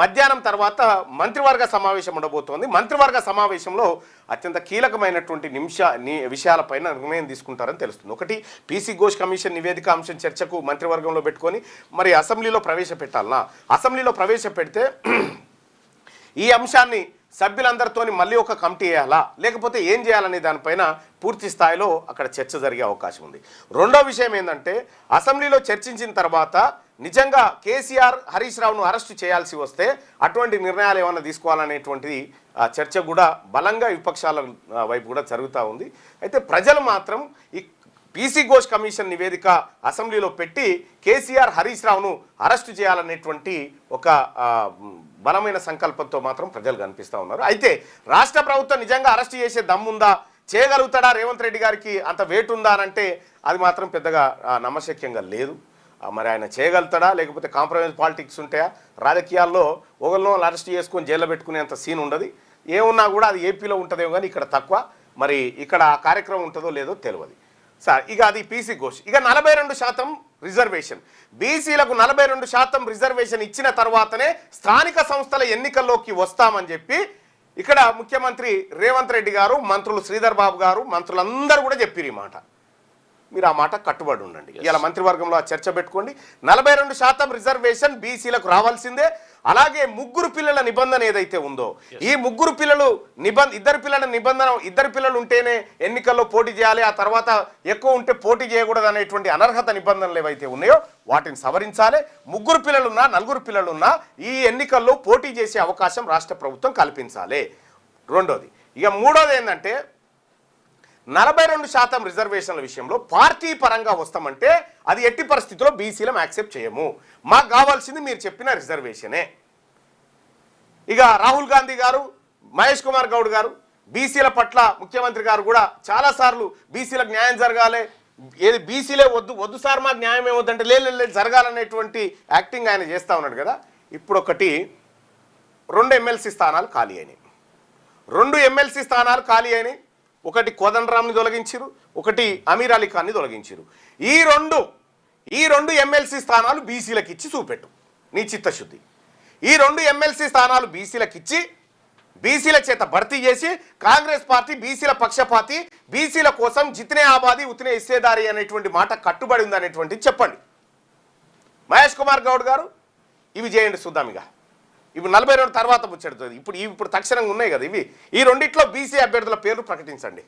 మధ్యాహ్నం తర్వాత మంత్రివర్గ సమావేశం ఉండబోతోంది. మంత్రివర్గ సమావేశంలో అత్యంత కీలకమైనటువంటి విషయాలపైన నిర్ణయం తీసుకుంటారని తెలుస్తుంది. ఒకటి, పీసీ ఘోష్ కమిషన్ నివేదిక అంశం చర్చకు మంత్రివర్గంలో పెట్టుకొని మరి అసెంబ్లీలో ప్రవేశపెట్టాలనా, అసెంబ్లీలో ప్రవేశపెడితే ఈ అంశాన్ని సభ్యులందరితోని మళ్ళీ ఒక కమిటీ వేయాలా, లేకపోతే ఏం చేయాలనే దానిపైన పూర్తి స్థాయిలో అక్కడ చర్చ జరిగే అవకాశం ఉంది. రెండో విషయం ఏంటంటే, అసెంబ్లీలో చర్చించిన తర్వాత నిజంగా కేసీఆర్ హరీష్ రావును అరెస్టు చేయాల్సి వస్తే అటువంటి నిర్ణయాలు ఏమైనా తీసుకోవాలనేటువంటి చర్చ కూడా బలంగా విపక్షాల వైపు కూడా జరుగుతూ ఉంది. అయితే ప్రజలు మాత్రం ఈ పీసీ ఘోష్ కమిషన్ నివేదిక అసెంబ్లీలో పెట్టి కేసీఆర్ హరీష్ రావును అరెస్టు చేయాలనేటువంటి ఒక బలమైన సంకల్పంతో మాత్రం ప్రజలు కనిపిస్తూ ఉన్నారు. అయితే రాష్ట్ర ప్రభుత్వం నిజంగా అరెస్టు చేసే దమ్ముందా, చేయగలుగుతాడా, రేవంత్ రెడ్డి గారికి అంత వెయిట్ ఉందా అని అంటే అది మాత్రం పెద్దగా నమ్మశక్యంగా లేదు. మరి ఆయన చేయగలుగుతాడా, లేకపోతే కాంప్రమైజ్ పాలిటిక్స్ ఉంటాయా? రాజకీయాల్లో ఒకరినో అరెస్ట్ చేసుకొని జైల్లో పెట్టుకునేంత సీన్ ఉండదు. ఏమున్నా కూడా అది ఏపీలో ఉంటుందేమో కానీ ఇక్కడ తక్కువ. మరి ఇక్కడ ఆ కార్యక్రమం ఉంటుందో లేదో తెలియదు సార్. ఇక అది పీసీ ఘోష్. ఇక 42% రిజర్వేషన్, బీసీలకు 42% రిజర్వేషన్ ఇచ్చిన తర్వాతనే స్థానిక సంస్థల ఎన్నికల్లోకి వస్తామని చెప్పి ఇక్కడ ముఖ్యమంత్రి రేవంత్ రెడ్డి గారు, మంత్రులు శ్రీధర్ బాబు గారు, మంత్రులందరూ కూడా చెప్పారు ఈ మాట. మీరు ఆ మాట కట్టుబడి ఉండండి. ఇలా మంత్రివర్గంలో ఆ చర్చ పెట్టుకోండి. 42% రిజర్వేషన్ బీసీలకు రావాల్సిందే. అలాగే ముగ్గురు పిల్లల నిబంధన ఏదైతే ఉందో, ఈ ముగ్గురు పిల్లలు ఇద్దరు పిల్లలు ఉంటేనే ఎన్నికల్లో పోటీ చేయాలి, ఆ తర్వాత ఎక్కువ ఉంటే పోటీ చేయకూడదు అనేటువంటి అనర్హత నిబంధనలు ఏవైతే ఉన్నాయో వాటిని సవరించాలి. ముగ్గురు పిల్లలున్నా నలుగురు పిల్లలున్నా ఈ ఎన్నికల్లో పోటీ చేసే అవకాశం రాష్ట్ర ప్రభుత్వం కల్పించాలి. రెండోది. ఇక మూడోది ఏంటంటే, 42% రిజర్వేషన్ల విషయంలో పార్టీ పరంగా వస్తామంటే అది ఎట్టి పరిస్థితుల్లో బీసీలం యాక్సెప్ట్ చేయము. మాకు కావాల్సింది మీరు చెప్పిన రిజర్వేషనే. ఇక రాహుల్ గాంధీ గారు, మహేష్ కుమార్ గౌడ్ గారు, బీసీల పట్ల ముఖ్యమంత్రి గారు కూడా చాలాసార్లు బీసీలకు న్యాయం జరగాలి, ఏది బీసీలే వద్దు సార్ మాకు న్యాయం ఏమొద్దంటే లేదు జరగాలనేటువంటి యాక్టింగ్ ఆయన చేస్తూ ఉన్నాడు కదా. ఇప్పుడు ఒకటి 2 ఎమ్మెల్సీ స్థానాలు ఖాళీ అయినాయి. 2 ఎమ్మెల్సీ స్థానాలు ఖాళీ అయినాయి. ఒకటి కోదండరామ్ని తొలగించారు, ఒకటి అమీర్ అలీ ఖాన్ని తొలగించారు. ఈ రెండు ఎమ్మెల్సీ స్థానాలు బీసీలకు ఇచ్చి చూపెట్టు నీ చిత్తశుద్ధి. ఈ 2 ఎమ్మెల్సీ స్థానాలు బీసీలకు ఇచ్చి బీసీల చేత భర్తీ చేసి కాంగ్రెస్ పార్టీ బీసీల పక్షపాతి, బీసీల కోసం జితనే ఆబాది ఉతనే ఇస్సేదారి అనేటువంటి మాట కట్టుబడి ఉందనేటువంటిది చెప్పండి. మహేష్ కుమార్ గౌడ్ గారు ఇవి చేయండి చూద్దాం. ఇక ఇవి 42 తర్వాత ముచ్చెడుతుంది. ఇప్పుడు తక్షణంగా ఉన్నాయి కదా ఇవి. ఈ రెండిట్లో బీసీ అభ్యర్థుల పేర్లు ప్రకటించండి.